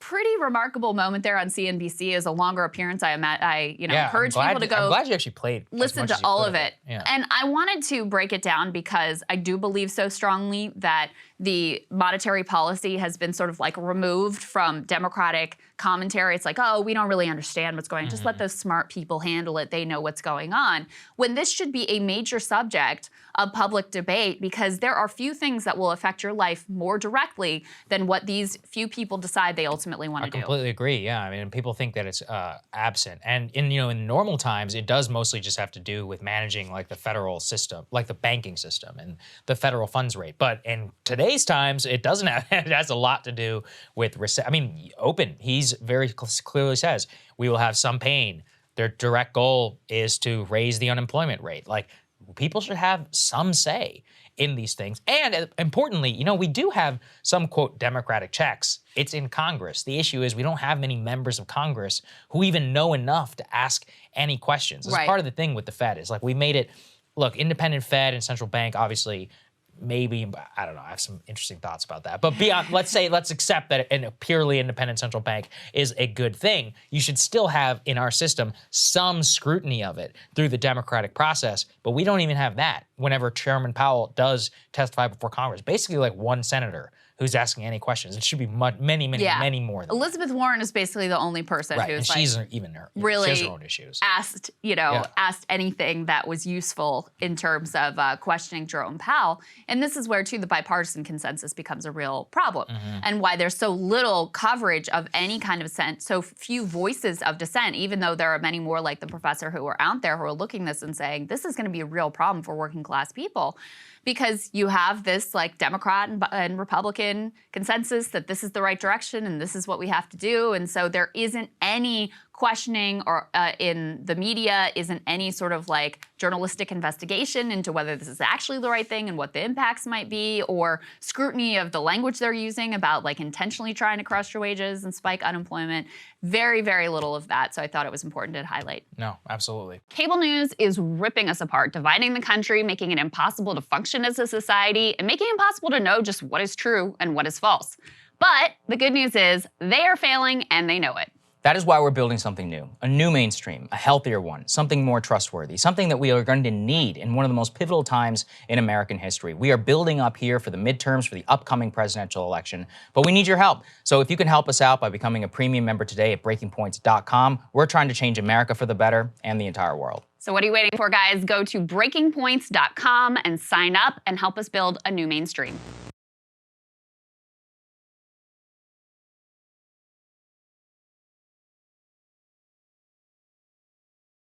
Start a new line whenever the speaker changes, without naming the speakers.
pretty remarkable moment there on CNBC. Is a longer appearance. I encourage people to go.
I'm glad you actually played.
Listen to all of it. Yeah. And I wanted to break it down because I do believe so strongly that the monetary policy has been sort of like removed from Democratic commentary. It's like, oh, we don't really understand what's going on. Just let those smart people handle it. They know what's going on. When this should be a major subject of public debate, because there are few things that will affect your life more directly than what these few people decide they ultimately want to do.
I completely agree. Yeah, I mean, people think that it's absent, and in normal times, it does mostly just have to do with managing like the federal system, like the banking system and the federal funds rate. But in today's times, it doesn't have. It has a lot to do with. I mean, He's very clearly says we will have some pain. Their direct goal is to raise the unemployment rate. Like, people should have some say in these things. And importantly, we do have some, quote, democratic checks. It's in Congress. The issue is we don't have many members of Congress who even know enough to ask any questions. That's part of the thing with the Fed is like we made it, look, independent Fed and central bank, obviously, maybe, I don't know, I have some interesting thoughts about that. But beyond, let's accept that a purely independent central bank is a good thing. You should still have in our system some scrutiny of it through the democratic process, but we don't even have that whenever Chairman Powell does testify before Congress. Basically like one senator who's asking any questions. It should be many more than
Elizabeth Warren is basically the only person who's
she has her own issues.
Asked anything that was useful in terms of questioning Jerome Powell. And this is where, too, the bipartisan consensus becomes a real problem and why there's so little coverage of any kind of dissent, so few voices of dissent, even though there are many more like the professor who are out there who are looking at this and saying, this is going to be a real problem for working class people. Because you have this like Democrat and Republican consensus that this is the right direction and this is what we have to do. And so there isn't any questioning or in the media, isn't any sort of like journalistic investigation into whether this is actually the right thing and what the impacts might be, or scrutiny of the language they're using about like intentionally trying to crush your wages and spike unemployment. Very, very little of that. So I thought it was important to highlight.
No, absolutely.
Cable news is ripping us apart, dividing the country, making it impossible to function as a society, and making it impossible to know just what is true and what is false. But the good news is they are failing and they know it.
That is why we're building something new, a new mainstream, a healthier one, something more trustworthy, something that we are going to need in one of the most pivotal times in American history. We are building up here for the midterms, for the upcoming presidential election, but we need your help. So if you can help us out by becoming a premium member today at breakingpoints.com, we're trying to change America for the better and the entire world.
So what are you waiting for, guys? Go to breakingpoints.com and sign up and help us build a new mainstream.